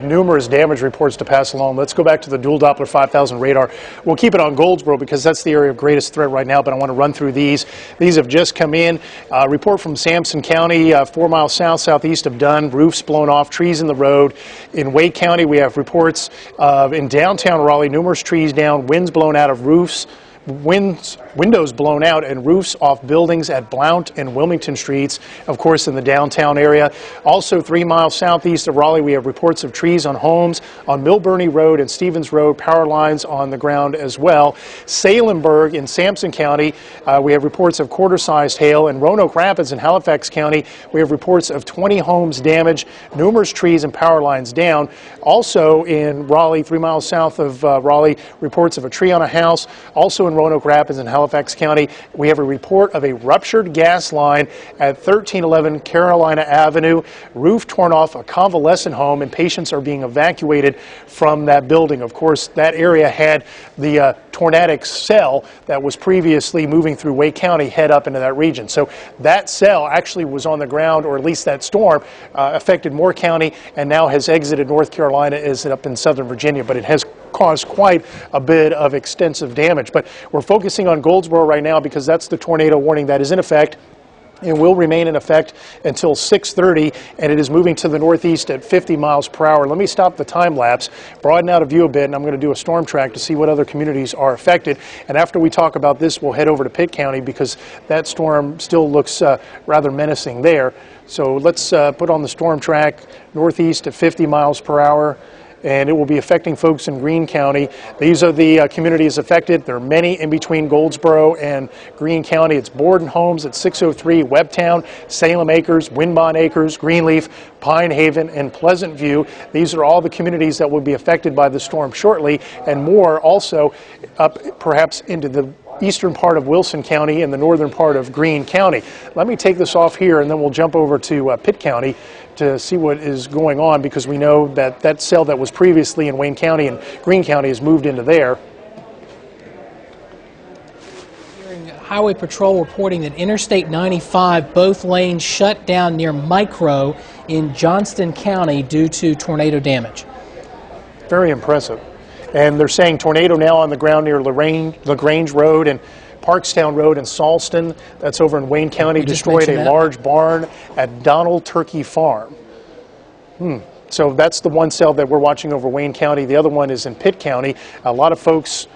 Numerous damage reports to pass along. Let's go back to the dual Doppler 5000 radar. We'll keep it on Goldsboro because that's the area of greatest threat right now, but I want to run through these. These have just come in. Report from Sampson County, 4 miles southeast of Dunn, roofs blown off, trees in the road. In Wake County, we have reports of in downtown Raleigh, numerous trees down, winds blown out of roofs. Windows blown out and roofs off buildings at Blount and Wilmington Streets, of course, in the downtown area. Also, 3 miles southeast of Raleigh, we have reports of trees on homes on Milburnie Road and Stevens Road, power lines on the ground as well. Salemburg in Sampson County, we have reports of quarter-sized hail. In Roanoke Rapids in Halifax County, we have reports of 20 homes damaged, numerous trees and power lines down. Also in Raleigh, 3 miles south of Raleigh, reports of a tree on a house. Also in Roanoke Rapids in Halifax County, we have a report of a ruptured gas line at 1311 Carolina Avenue, roof torn off a convalescent home, and patients are being evacuated from that building. Of course, that area had the tornadic cell that was previously moving through Wake County head up into that region. So that cell actually was on the ground, or at least that storm affected Moore County and now has exited North Carolina, is up in southern Virginia, but it has caused quite a bit of extensive damage. But we're focusing on Goldsboro right now because that's the tornado warning that is in effect. It will remain in effect until 6:30, and it is moving to the northeast at 50 miles per hour. Let me stop the time lapse, broaden out a view a bit, and I'm going to do a storm track to see what other communities are affected. And after we talk about this, we'll head over to Pitt County because that storm still looks rather menacing there. So let's put on the storm track northeast at 50 miles per hour. And it will be affecting folks in Greene County. These are the communities affected. There are many in between Goldsboro and Greene County. It's Borden Homes at 603, Webtown, Salem Acres, Windbond Acres, Greenleaf, Pine Haven, and Pleasant View. These are all the communities that will be affected by the storm shortly, and more also up perhaps into the eastern part of Wilson County and the northern part of Greene County. Let me take this off here and then we'll jump over to Pitt County to see what is going on, because we know that that cell that was previously in Wayne County and Greene County has moved into there. Highway Patrol reporting that Interstate 95, both lanes shut down near Micro in Johnston County due to tornado damage. Very impressive. And they're saying tornado now on the ground near LaGrange Road and Parkstown Road in Salston. That's over in Wayne County. Destroyed a large barn at Donald Turkey Farm. So that's the one cell that we're watching over Wayne County. The other one is in Pitt County. A lot of folks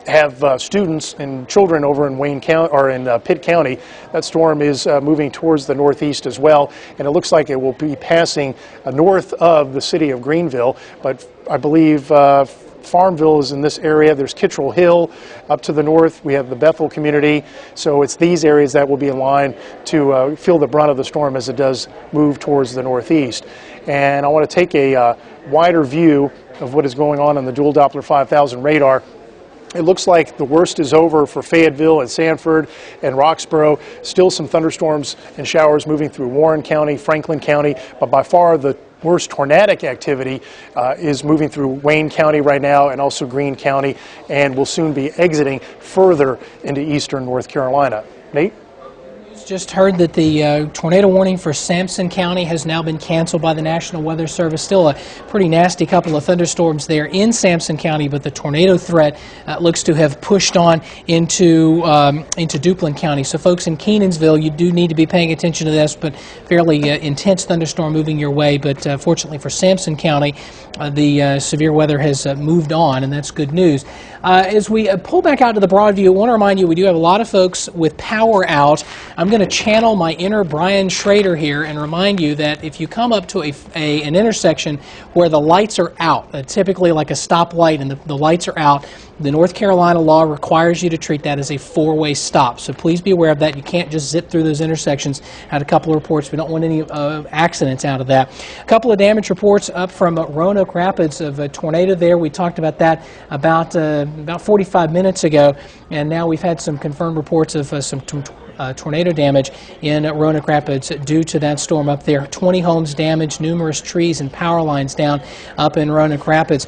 have students and children over in Wayne County or in Pitt County. That storm is moving towards the northeast as well, and it looks like it will be passing north of the city of Greenville. But I believe Farmville is in this area. There's Kittrell Hill up to the north. We have the Bethel community. So it's these areas that will be in line to feel the brunt of the storm as it does move towards the northeast. And I want to take a wider view of what is going on the dual Doppler 5000 radar. It looks like the worst is over for Fayetteville and Sanford and Roxboro. Still some thunderstorms and showers moving through Warren County, Franklin County, but by far the worst tornadic activity is moving through Wayne County right now and also Greene County, and will soon be exiting further into eastern North Carolina. Nate? Just heard that the tornado warning for Sampson County has now been canceled by the National Weather Service. Still a pretty nasty couple of thunderstorms there in Sampson County, but the tornado threat looks to have pushed on into Duplin County. So folks in Kenansville, you do need to be paying attention to this, but fairly intense thunderstorm moving your way. But fortunately for Sampson County, the severe weather has moved on, and that's good news. As we pull back out to the broad view, I want to remind you we do have a lot of folks with power out. I'm going to channel my inner Brian Schrader here and remind you that if you come up to an intersection where the lights are out, typically like a stoplight and the lights are out, the North Carolina law requires you to treat that as a four-way stop. So please be aware of that. You can't just zip through those intersections. Had a couple of reports. We don't want any accidents out of that. A couple of damage reports up from Roanoke Rapids of a tornado there. We talked about that about 45 minutes ago, and now we've had some confirmed reports of some tornado damage in Roanoke Rapids due to that storm up there. 20 homes damaged, numerous trees and power lines down up in Roanoke Rapids.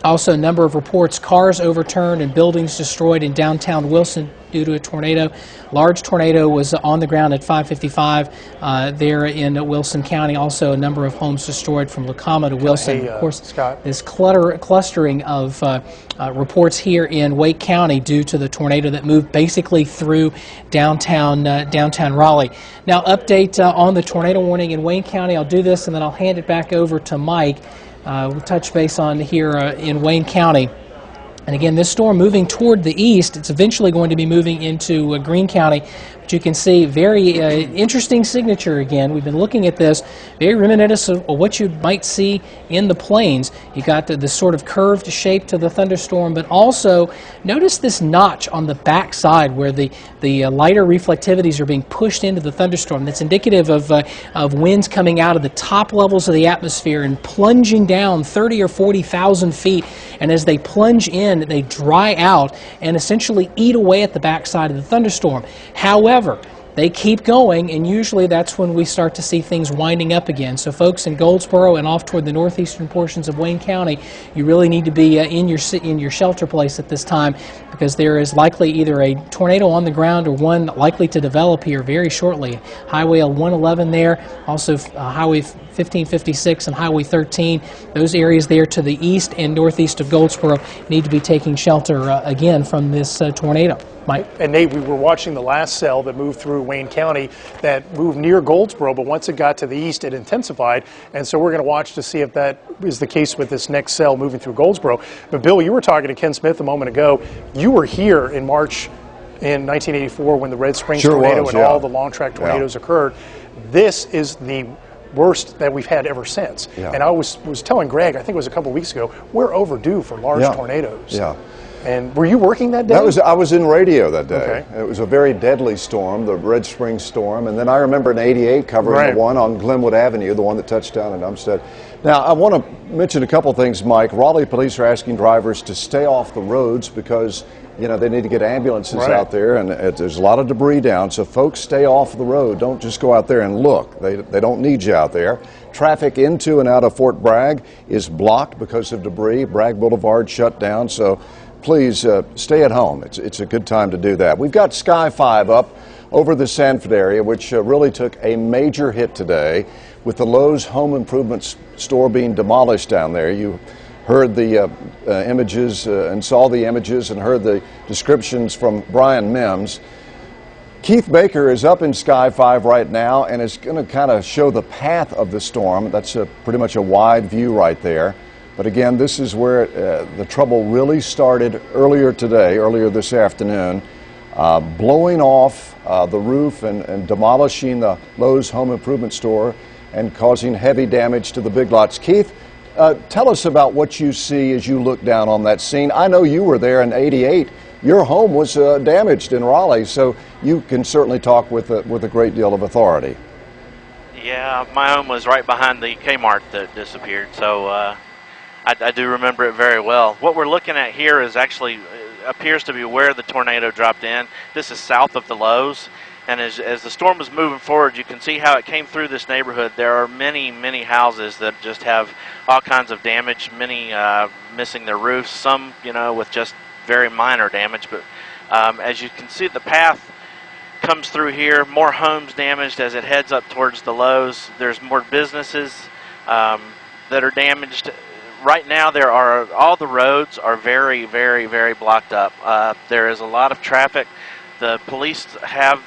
Also, a number of reports, cars overturned and buildings destroyed in downtown Wilson due to a tornado. Large tornado was on the ground at 5:55 there in Wilson County. Also, a number of homes destroyed from Lucama to Wilson. Hey, of course, Scott. this clustering of reports here in Wake County due to the tornado that moved basically through downtown Raleigh. Now, update on the tornado warning in Wayne County. I'll do this and then I'll hand it back over to Mike. We'll touch base on here in Wayne County. And again, this storm moving toward the east, it's eventually going to be moving into Greene County. But you can see very interesting signature again. We've been looking at this, very reminiscent of what you might see in the plains. You got this sort of curved shape to the thunderstorm, but also notice this notch on the back side where the lighter reflectivities are being pushed into the thunderstorm. That's indicative of winds coming out of the top levels of the atmosphere and plunging down 30 or 40,000 feet. And as they plunge in, they dry out and essentially eat away at the backside of the thunderstorm. However, they keep going, and usually that's when we start to see things winding up again. So folks in Goldsboro and off toward the northeastern portions of Wayne County, you really need to be in your shelter place at this time, because there is likely either a tornado on the ground or one likely to develop here very shortly. Highway 111 there, also Highway 1556 and Highway 13. Those areas there to the east and northeast of Goldsboro need to be taking shelter again from this tornado. Mike? And Nate, we were watching the last cell that moved through Wayne County that moved near Goldsboro, but once it got to the east, it intensified. And so we're going to watch to see if that is the case with this next cell moving through Goldsboro. But Bill, you were talking to Ken Smith a moment ago. You were here in March in 1984 when the Red Springs tornado and all the long track tornadoes occurred. This is the worst that we've had ever since. And I was telling Greg, I think it was a couple weeks ago, we're overdue for large tornadoes. And were you working that day? I was in radio that day. Okay. It was a very deadly storm, the Red Springs storm. And then I remember in '88 covering the one on Glenwood Avenue, the one that touched down in Umstead. Now, I want to mention a couple things, Mike. Raleigh police are asking drivers to stay off the roads because, you know, they need to get ambulances out there, and there's a lot of debris down. So folks, stay off the road. Don't just go out there and look. They don't need you out there. Traffic into and out of Fort Bragg is blocked because of debris. Bragg Boulevard shut down. So please stay at home. It's a good time to do that. We've got Sky 5 up over the Sanford area, which really took a major hit today with the Lowe's home improvement store being demolished down there. You heard the images and saw the images and heard the descriptions from Brian Mims. Keith Baker is up in Sky 5 right now and is going to kind of show the path of the storm. That's pretty much a wide view right there. But again, this is where the trouble really started earlier this afternoon, blowing off the roof and demolishing the Lowe's home improvement store and causing heavy damage to the big lots. Keith, tell us about what you see as you look down on that scene. I know you were there in '88. Your home was damaged in Raleigh, so you can certainly talk with a great deal of authority. Yeah, my home was right behind the Kmart that disappeared, so I do remember it very well. What we're looking at here is actually appears to be where the tornado dropped in. This is south of the Lowe's, and as the storm was moving forward, you can see how it came through this neighborhood. There are many, many houses that just have all kinds of damage, many missing their roofs, some, you know, with just very minor damage. But as you can see, the path comes through here, more homes damaged as it heads up towards the Lowe's. There's more businesses that are damaged. Right now, all the roads are very, very, very blocked up. There is a lot of traffic. The police have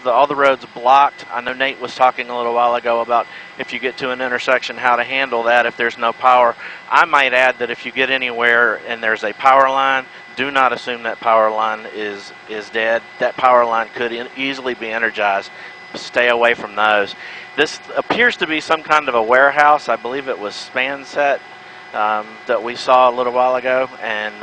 all the roads blocked. I know Nate was talking a little while ago about if you get to an intersection, how to handle that if there's no power. I might add that if you get anywhere and there's a power line, do not assume that power line is dead. That power line could easily be energized. Stay away from those. This appears to be some kind of a warehouse. I believe it was Spanset that we saw a little while ago, and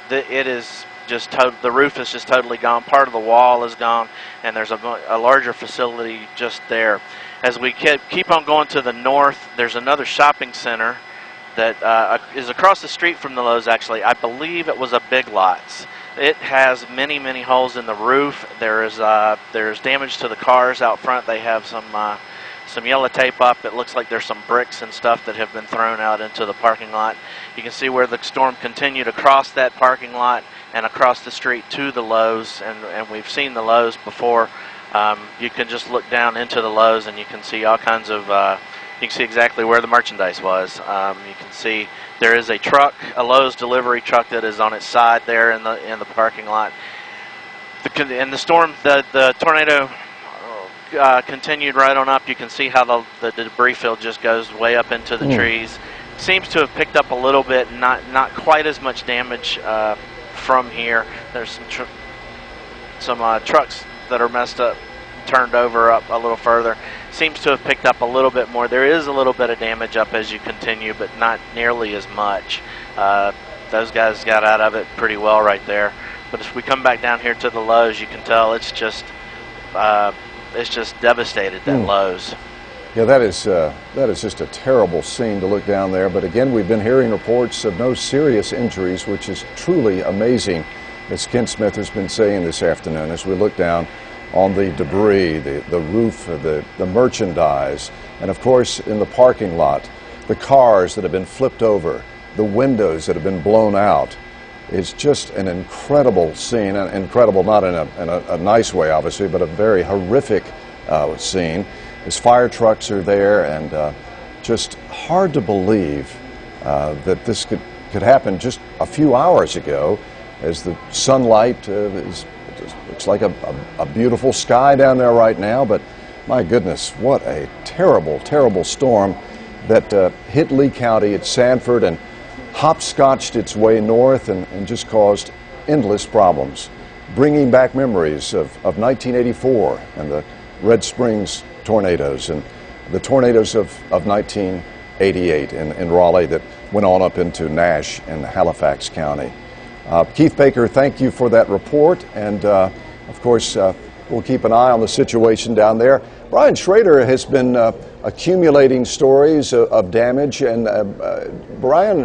it is just the roof is just totally gone. Part of the wall is gone, and there's a larger facility just there. As we keep on going to the north, there's another shopping center that is across the street from the Lowe's. Actually, I believe it was a Big Lots. It has many, many holes in the roof. There's damage to the cars out front. They have some yellow tape up. It looks like there's some bricks and stuff that have been thrown out into the parking lot. You can see where the storm continued across that parking lot and across the street to the Lowe's, and we've seen the Lowe's before. You can just look down into the Lowe's and you can see all kinds of, you can see exactly where the merchandise was. You can see there is a truck, a Lowe's delivery truck that is on its side there in the parking lot. In the storm, the tornado continued right on up. You can see how the debris field just goes way up into the trees. Seems to have picked up a little bit, not quite as much damage from here. There's some trucks that are messed up, turned over up a little further. Seems to have picked up a little bit more. There is a little bit of damage up as you continue, but not nearly as much. Those guys got out of it pretty well right there. But if we come back down here to the Lowe's, you can tell it's just devastated, that Lowe's. Yeah, that is just a terrible scene to look down there. But again, we've been hearing reports of no serious injuries, which is truly amazing, as Ken Smith has been saying this afternoon as we look down on the debris, the roof, the merchandise, and of course in the parking lot, the cars that have been flipped over, the windows that have been blown out. It's just an incredible scene, incredible not in a nice way obviously, but a very horrific scene. As fire trucks are there, and just hard to believe that this could happen just a few hours ago, as the sunlight looks like a beautiful sky down there right now. But my goodness, what a terrible, terrible storm that hit Lee County at Sanford and hopscotched its way north and just caused endless problems, bringing back memories of 1984 and the Red Springs tornadoes and the tornadoes of 1988 in Raleigh that went on up into Nash and Halifax County. Keith Baker, thank you for that report, and of course we'll keep an eye on the situation down there. Brian Schrader has been accumulating stories of damage, and Brian,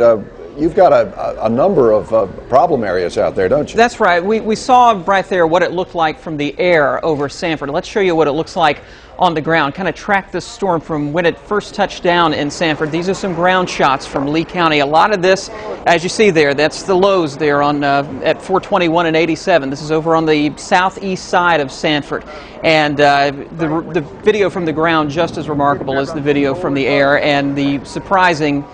you've got a number of problem areas out there, don't you? That's right. We saw right there what it looked like from the air over Sanford. Let's show you what it looks like on the ground. Kind of track this storm from when it first touched down in Sanford. These are some ground shots from Lee County. A lot of this, as you see there, that's the Lowe's there on at 421 and 87. This is over on the southeast side of Sanford. And the video from the ground just as remarkable as the video from the air. And the surprising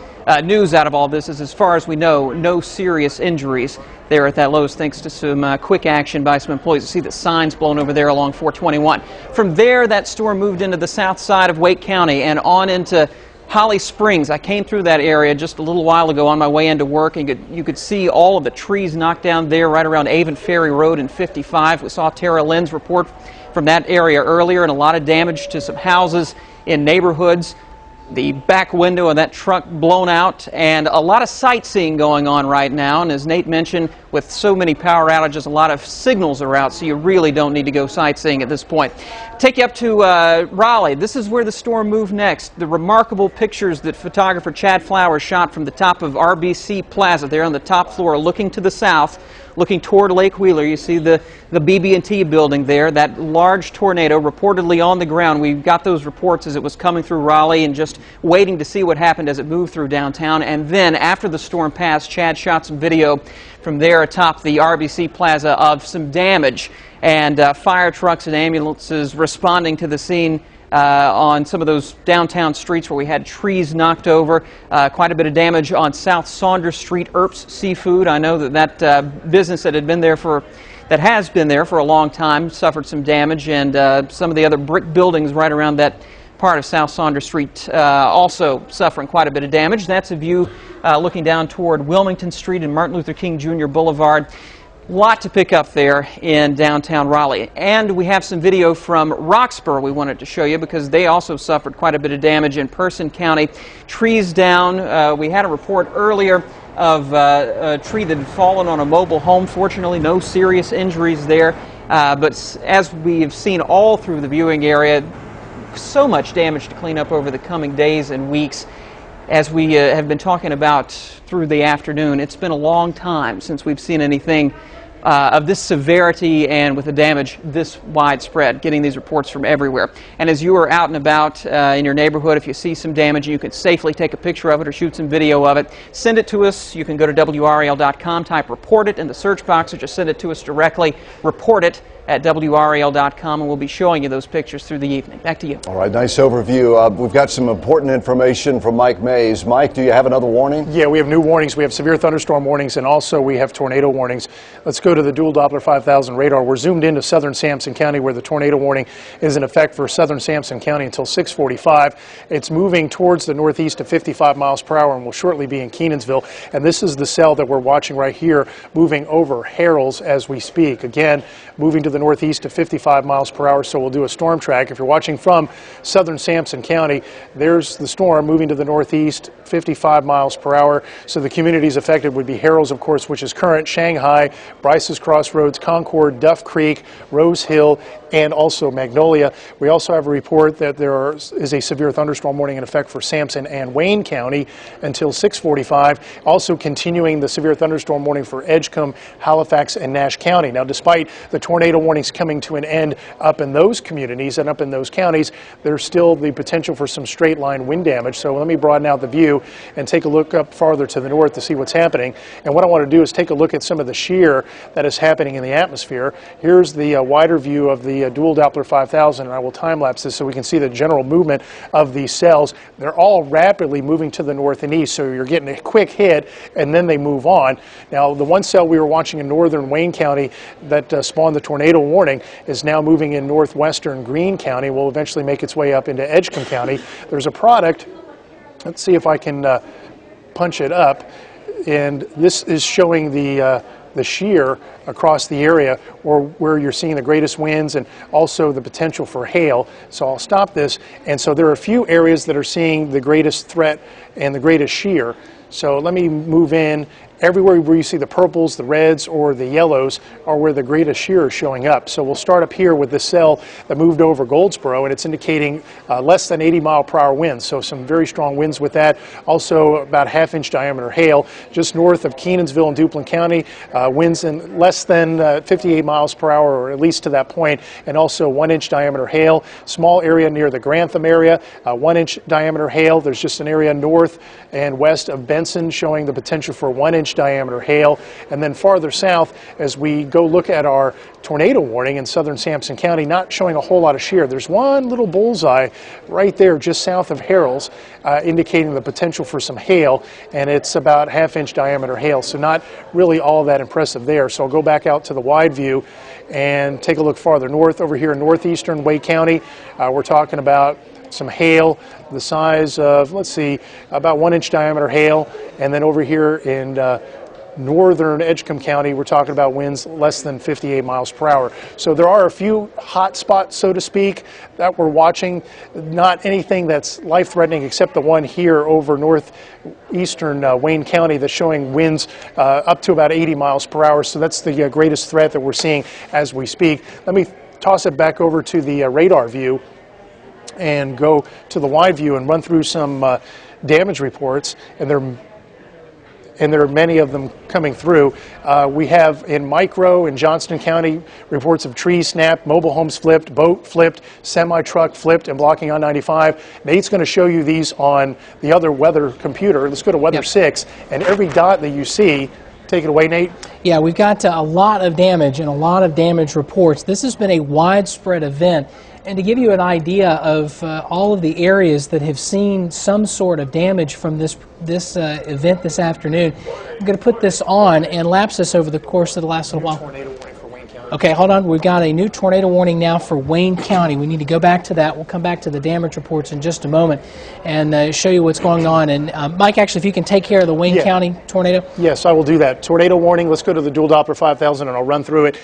news out of all this is, as far as we know, no serious injuries there at that Lowe's, thanks to some quick action by some employees. You see the signs blown over there along 421. From there, that storm moved into the south side of Wake County and on into Holly Springs. I came through that area just a little while ago on my way into work, and you could see all of the trees knocked down there right around Avon Ferry Road and 55. We saw Tara Lynn's report from that area earlier, and a lot of damage to some houses in neighborhoods. The back window of that truck blown out, and a lot of sightseeing going on right now. And as Nate mentioned, with so many power outages, a lot of signals are out, so you really don't need to go sightseeing at this point. Take you up to Raleigh. This is where the storm moved next. The remarkable pictures that photographer Chad Flowers shot from the top of RBC Plaza there on the top floor, looking to the south, looking toward Lake Wheeler. You see the BB&T building there, that large tornado reportedly on the ground. We got those reports as it was coming through Raleigh and just waiting to see what happened as it moved through downtown. And then after the storm passed, Chad shot some video from there atop the RBC Plaza of some damage and fire trucks and ambulances responding to the scene on some of those downtown streets where we had trees knocked over. Quite a bit of damage on South Saunders Street, Earp's Seafood. I know that business that has been there for a long time suffered some damage, and some of the other brick buildings right around that part of South Saunders Street also suffering quite a bit of damage. That's a view looking down toward Wilmington Street and Martin Luther King Jr. Boulevard. Lot to pick up there in downtown Raleigh. And we have some video from Roxboro we wanted to show you because they also suffered quite a bit of damage in Person County. Trees down. We had a report earlier of a tree that had fallen on a mobile home. Fortunately, no serious injuries there. But as we have seen all through the viewing area, so much damage to clean up over the coming days and weeks. As we have been talking about through the afternoon, it's been a long time since we've seen anything of this severity and with the damage this widespread, getting these reports from everywhere. And as you are out and about in your neighborhood, if you see some damage, you can safely take a picture of it or shoot some video of it. Send it to us. You can go to WRAL.com, type report it in the search box, or just send it to us directly. Report it at WRAL.com, and we'll be showing you those pictures through the evening. Back to you. All right, nice overview. We've got some important information from Mike Mays. Mike, do you have another warning? Yeah, we have new warnings. We have severe thunderstorm warnings, and also we have tornado warnings. Let's go to the dual Doppler 5000 radar. We're zoomed into southern Sampson County, where the tornado warning is in effect for southern Sampson County until 6:45. It's moving towards the northeast at 55 miles per hour and will shortly be in Kenansville. And this is the cell that we're watching right here, moving over Harrells as we speak. Again, moving to the northeast at 55 miles per hour, so we'll do a storm track. If you're watching from southern Sampson County, there's the storm moving to the northeast, 55 miles per hour. So the communities affected would be Harrells, of course, which is current, Shanghai, Bryce's Crossroads, Concord, Duff Creek, Rose Hill, and also Magnolia. We also have a report that there is a severe thunderstorm warning in effect for Sampson and Wayne County until 6:45. Also continuing the severe thunderstorm warning for Edgecombe, Halifax, and Nash County. Now, despite the tornado warnings coming to an end up in those communities and up in those counties, there's still the potential for some straight line wind damage. So let me broaden out the view and take a look up farther to the north to see what's happening. And what I want to do is take a look at some of the shear that is happening in the atmosphere. Here's the wider view of the dual Doppler 5000, and I will time lapse this so we can see the general movement of these cells. They're all rapidly moving to the north and east, so you're getting a quick hit and then they move on. Now, the one cell we were watching in northern Wayne County that spawned the tornado warning is now moving in northwestern Greene County, will eventually make its way up into Edgecombe County. There's a product, let's see if I can punch it up, and this is showing the shear across the area, or where you're seeing the greatest winds and also the potential for hail. So I'll stop this. And so there are a few areas that are seeing the greatest threat and the greatest shear. So let me move in. Everywhere where you see the purples, the reds, or the yellows are where the greatest shear is showing up. So we'll start up here with this cell that moved over Goldsboro, and it's indicating less than 80 mile per hour winds. So some very strong winds with that. Also about half-inch diameter hail just north of Kenansville and Duplin County. Winds in less than 58 miles per hour, or at least to that point, and also 1-inch diameter hail. Small area near the Grantham area, 1-inch diameter hail. There's just an area north and west of Benson showing the potential for 1-inch diameter hail. And then farther south, as we go look at our tornado warning in southern Sampson County, not showing a whole lot of shear. There's one little bullseye right there just south of Harrells, indicating the potential for some hail, and it's about half-inch diameter hail, so not really all that impressive there. So I'll go back out to the wide view and take a look farther north. Over here in northeastern Wake County, we're talking about some hail the size of, let's see, about 1-inch diameter hail. And then over here in northern Edgecombe County, we're talking about winds less than 58 miles per hour. So there are a few hot spots, so to speak, that we're watching. Not anything that's life-threatening except the one here over northeastern Wayne County that's showing winds up to about 80 miles per hour. So that's the greatest threat that we're seeing as we speak. Let me toss it back over to the radar view and go to the wide view and run through some damage reports, and there are many of them coming through. We have in micro in Johnston County reports of trees snapped, mobile homes flipped, boat flipped, semi-truck flipped, and blocking on 95. Nate's going to show you these on the other weather computer. Let's go to Weather 6, and every dot that you see, take it away, Nate. Yeah, we've got a lot of damage and a lot of damage reports. This has been a widespread event. And to give you an idea of all of the areas that have seen some sort of damage from this event this afternoon, I'm going to put this on and lapse this over the course of the last little while. Tornado warning for Wayne County. Okay, hold on. We've got a new tornado warning now for Wayne County. We need to go back to that. We'll come back to the damage reports in just a moment and show you what's going on. And Mike, actually, if you can take care of the Wayne County tornado. Yes, I will do that. Tornado warning. Let's go to the dual Doppler 5000 and I'll run through it.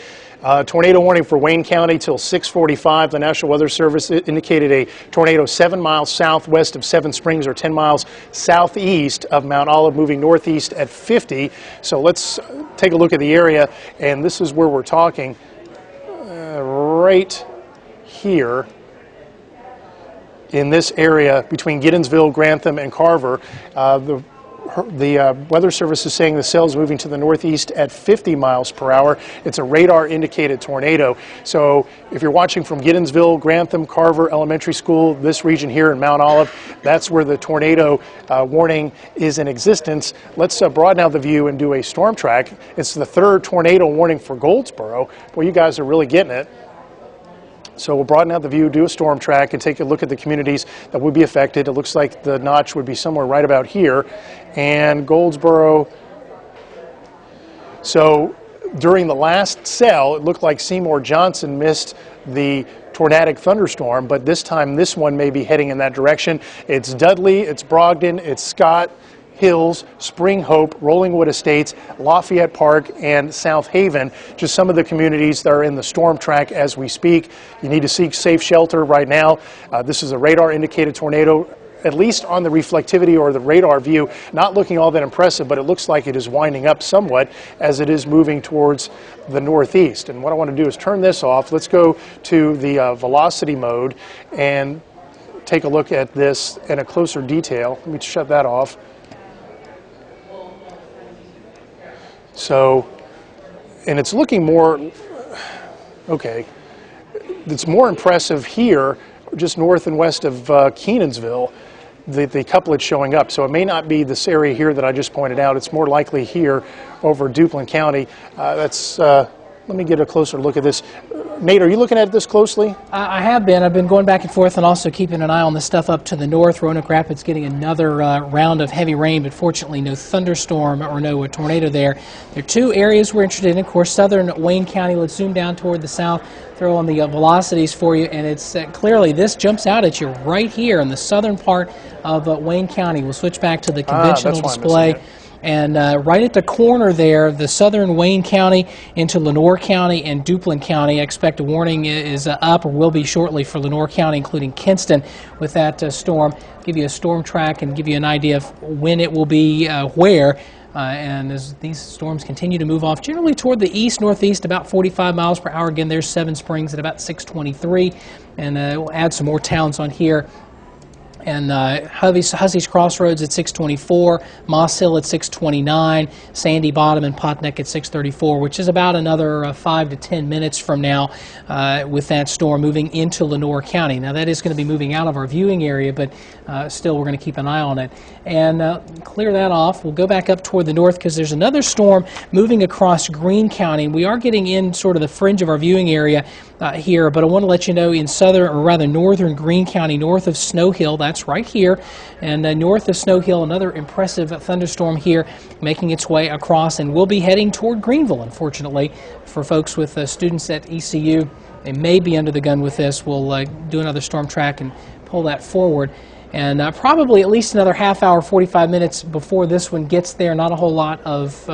Tornado warning for Wayne County till 6:45. The National Weather Service indicated a tornado 7 miles southwest of Seven Springs or 10 miles southeast of Mount Olive, moving northeast at 50. So let's take a look at the area, and this is where we're talking right here in this area between Giddensville, Grantham, and Carver. The Weather Service is saying the cell is moving to the northeast at 50 miles per hour. It's a radar-indicated tornado. So if you're watching from Giddensville, Grantham, Carver Elementary School, this region here in Mount Olive, that's where the tornado warning is in existence. Let's broaden out the view and do a storm track. It's the third tornado warning for Goldsboro. Boy, you guys are really getting it. So we'll broaden out the view, do a storm track, and take a look at the communities that would be affected. It looks like the notch would be somewhere right about here. And Goldsboro, so during the last cell, it looked like Seymour Johnston missed the tornadic thunderstorm, but this time this one may be heading in that direction. It's Dudley, it's Brogdon, it's Scott, Hills, Spring Hope, Rollingwood Estates, Lafayette Park, and South Haven. Just some of the communities that are in the storm track as we speak. You need to seek safe shelter right now. This is a radar-indicated tornado, at least on the reflectivity or the radar view, not looking all that impressive, but it looks like it is winding up somewhat as it is moving towards the northeast. And what I want to do is turn this off. Let's go to the velocity mode and take a look at this in a closer detail. Let me shut that off. So, and it's looking more, okay, it's more impressive here, just north and west of Kenansville, the couplet showing up. So it may not be this area here that I just pointed out. It's more likely here over Duplin County. Let me get a closer look at this. Nate, are you looking at this closely? I have been. I've been going back and forth and also keeping an eye on the stuff up to the north. Roanoke Rapids getting another round of heavy rain, but fortunately no thunderstorm or no tornado there. There are two areas we're interested in. Of course, southern Wayne County. Let's zoom down toward the south, throw on the velocities for you, and it's clearly this jumps out at you right here in the southern part of Wayne County. We'll switch back to the conventional display. And right at the corner there, the southern Wayne County into Lenoir County and Duplin County. I expect a warning is up or will be shortly for Lenoir County, including Kinston, with that storm. Give you a storm track and give you an idea of when it will be where. And as these storms continue to move off, generally toward the east, northeast, about 45 miles per hour. Again, there's Seven Springs at about 623. And we'll add some more towns on here. And Hussey's Crossroads at 624, Moss Hill at 629, Sandy Bottom and Potneck at 634, which is about another 5 to 10 minutes from now with that storm moving into Lenoir County. Now that is going to be moving out of our viewing area, but still we're going to keep an eye on it. And clear that off. We'll go back up toward the north because there's another storm moving across Greene County. We are getting in sort of the fringe of our viewing area here, but I want to let you know in southern, or rather northern Greene County, north of Snow Hill, that's right here, and north of Snow Hill, another impressive thunderstorm here making its way across, and we'll be heading toward Greenville, unfortunately, for folks with students at ECU. They may be under the gun with this. We'll do another storm track and pull that forward. And probably at least another half hour, 45 minutes before this one gets there. Not a whole lot of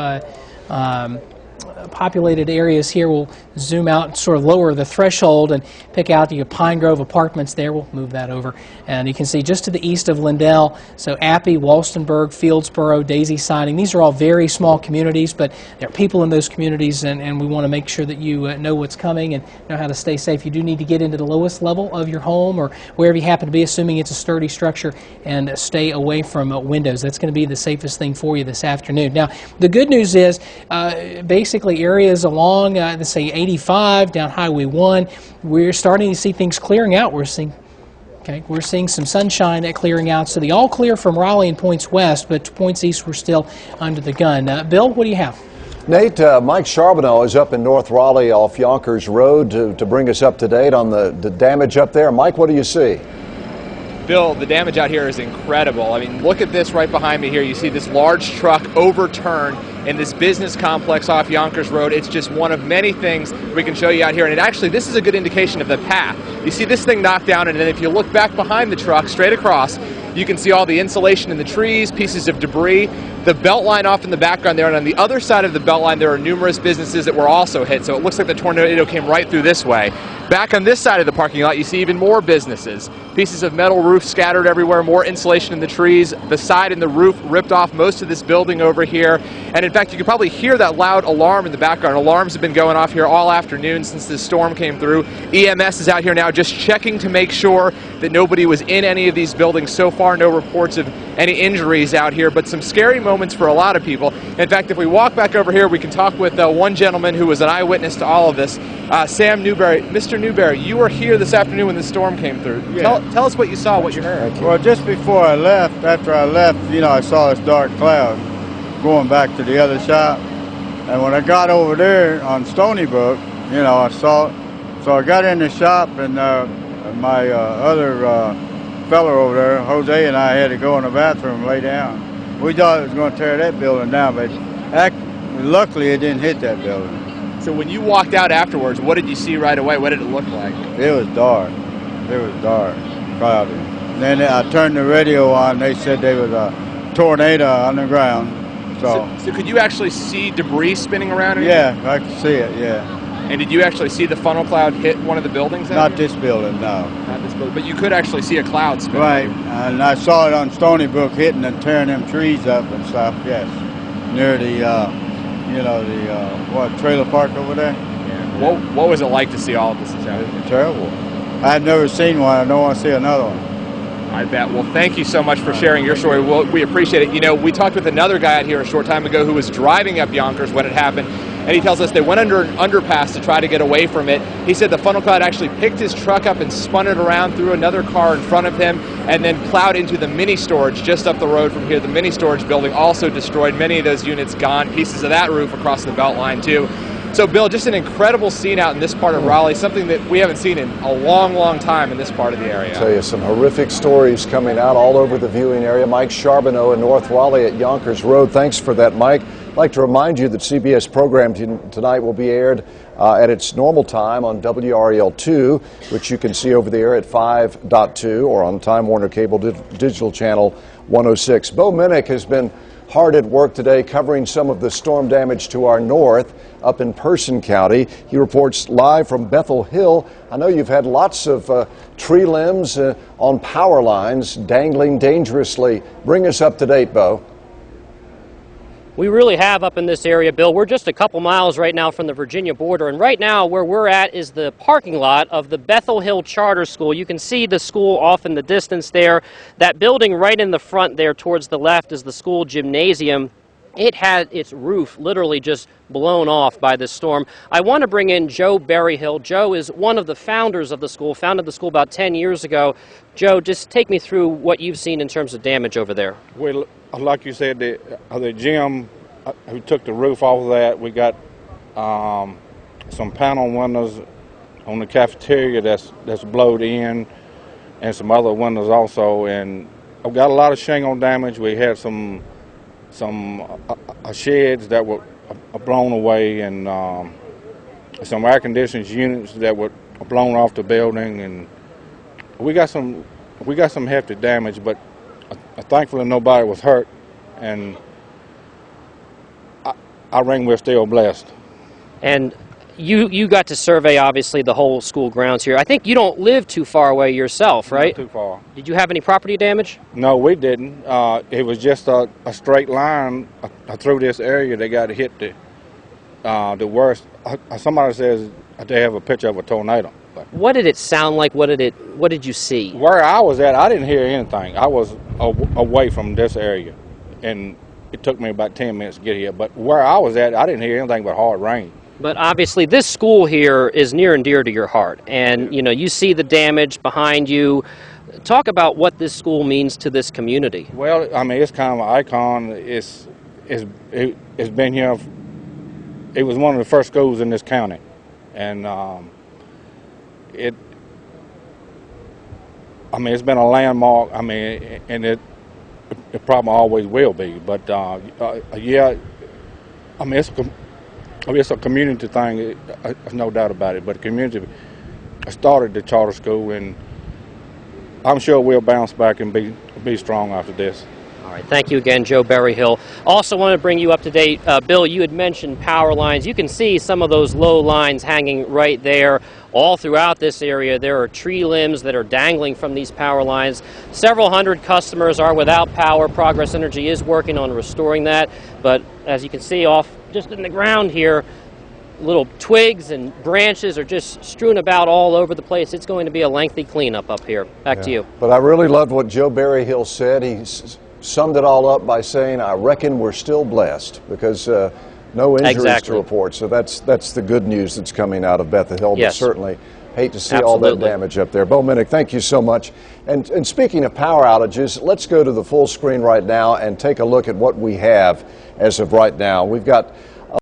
populated areas here. We'll zoom out and sort of lower the threshold and pick out the Pine Grove Apartments there. We'll move that over. And you can see just to the east of Lindell, so Appy, Walstenburg, Fieldsboro, Daisy Siding. These are all very small communities, but there are people in those communities, and we want to make sure that you know what's coming and know how to stay safe. You do need to get into the lowest level of your home or wherever you happen to be, assuming it's a sturdy structure, and stay away from windows. That's going to be the safest thing for you this afternoon. Now, the good news is basically areas along, let's say 85 down Highway 1, we're starting to see things clearing out. We're seeing some sunshine clearing out. So the all clear from Raleigh and points west, but points east we're still under the gun. Bill, what do you have? Nate, Mike Charbonneau is up in North Raleigh off Yonkers Road to bring us up to date on the damage up there. Mike, what do you see? Bill, the damage out here is incredible. I mean, look at this right behind me here. You see this large truck overturned in this business complex off Yonkers Road. It's just one of many things we can show you out here. And actually, this is a good indication of the path. You see this thing knocked down, and then if you look back behind the truck, straight across, you can see all the insulation in the trees, pieces of debris, the belt line off in the background there, and on the other side of the belt line, there are numerous businesses that were also hit. So it looks like the tornado came right through this way. Back on this side of the parking lot, you see even more businesses. pieces of metal roof scattered everywhere, more insulation in the trees. The side and the roof ripped off most of this building over here. And in fact, you can probably hear that loud alarm in the background. Alarms have been going off here all afternoon since this storm came through. EMS is out here now just checking to make sure that nobody was in any of these buildings. So far, no reports of any injuries out here, but some scary moments for a lot of people. In fact, if we walk back over here, we can talk with one gentleman who was an eyewitness to all of this, Sam Newberry. Mr. Newberry, you were here this afternoon when the storm came through. Yeah. Tell us what you saw, what you heard. Well, just before I left, after I left, I saw this dark cloud going back to the other shop. And when I got over there on Stony Brook, I saw it. So I got in the shop, and my other fellow over there, Jose, and I had to go in the bathroom and lay down. We thought it was going to tear that building down, but luckily it didn't hit that building. So when you walked out afterwards, what did you see right away? What did it look like? It was dark. It was dark, cloudy. Then I turned the radio on. They said there was a tornado on the ground. So could you actually see debris spinning around? Yeah, I could see it, yeah. And did you actually see the funnel cloud hit one of the buildings? Not this building, no. Not this building, but you could actually see a cloud spinning. Right, and I saw it on Stony Brook hitting and tearing them trees up and stuff, yes. Near the, trailer park over there? Yeah. What was it like to see all of this? It was terrible. I've never seen one. I don't want to see another one. I bet. Well, thank you so much for sharing your story. We appreciate it. We talked with another guy out here a short time ago who was driving up Yonkers when it happened, and he tells us they went under an underpass to try to get away from it. He said the funnel cloud actually picked his truck up and spun it around through another car in front of him and then plowed into the mini storage just up the road from here. The mini storage building also destroyed. Many of those units gone. Pieces of that roof across the belt line, too. So, Bill, just an incredible scene out in this part of Raleigh, something that we haven't seen in a long, long time in this part of the area. I'll tell you, some horrific stories coming out all over the viewing area. Mike Charbonneau in North Raleigh at Yonkers Road. Thanks for that, Mike. I'd like to remind you that CBS program tonight will be aired at its normal time on WRAL-2, which you can see over the air at 5.2 or on Time Warner Cable Digital Channel 106. Bo Minnick has been hard at work today covering some of the storm damage to our north up in Person County. He reports live from Bethel Hill. I know you've had lots of tree limbs on power lines dangling dangerously. Bring us up to date, Bo. We really have up in this area, Bill. We're just a couple miles right now from the Virginia border, and right now where we're at is the parking lot of the Bethel Hill Charter School. You can see the school off in the distance there. That building right in the front there towards the left is the school gymnasium. It had its roof literally just blown off by this storm. I want to bring in Joe Berryhill. Joe is one of the founders of the school, founded the school about 10 years ago. Joe, just take me through what you've seen in terms of damage over there. Well, like you said, the gym who took the roof off of that, we got some panel windows on the cafeteria that's blowed in, and some other windows also, and I've got a lot of shingle damage. We had some sheds that were blown away, and some air conditioning units that were blown off the building, and we got some hefty damage, but thankfully nobody was hurt, and I think we're still blessed. And you got to survey, obviously, the whole school grounds here. I think you don't live too far away yourself, right? Not too far. Did you have any property damage? No, we didn't. It was just a straight line through this area that got hit the worst. Somebody says they have a picture of a tornado. What did it sound like? What did you see? Where I was at, I didn't hear anything. I was away from this area, and it took me about 10 minutes to get here. But where I was at, I didn't hear anything but hard rain. But obviously this school here is near and dear to your heart, and you see the damage behind you. Talk about what this school means to this community. Well, I mean, it's kind of an icon. It's been here. It was one of the first schools in this county, and it's been a landmark. I mean, and it probably always will be. But yeah, I mean, it's a community thing. There's no doubt about it. But the community started the charter school, and I'm sure we'll bounce back and be strong after this. All right, thank you again, Joe Berryhill. Also want to bring you up to date. Bill, you had mentioned power lines. You can see some of those low lines hanging right there. All throughout this area, there are tree limbs that are dangling from these power lines. Several hundred customers are without power. Progress Energy is working on restoring that. But as you can see off just in the ground here, little twigs and branches are just strewn about all over the place. It's going to be a lengthy cleanup up here. Back to you. But I really loved what Joe Berryhill said. He summed it all up by saying, I reckon we're still blessed, because no injuries to report. So that's the good news that's coming out of Bethel Hill. Yes. But certainly hate to see all that damage up there. Bo Minnick, thank you so much. And speaking of power outages, let's go to the full screen right now and take a look at what we have as of right now. We've got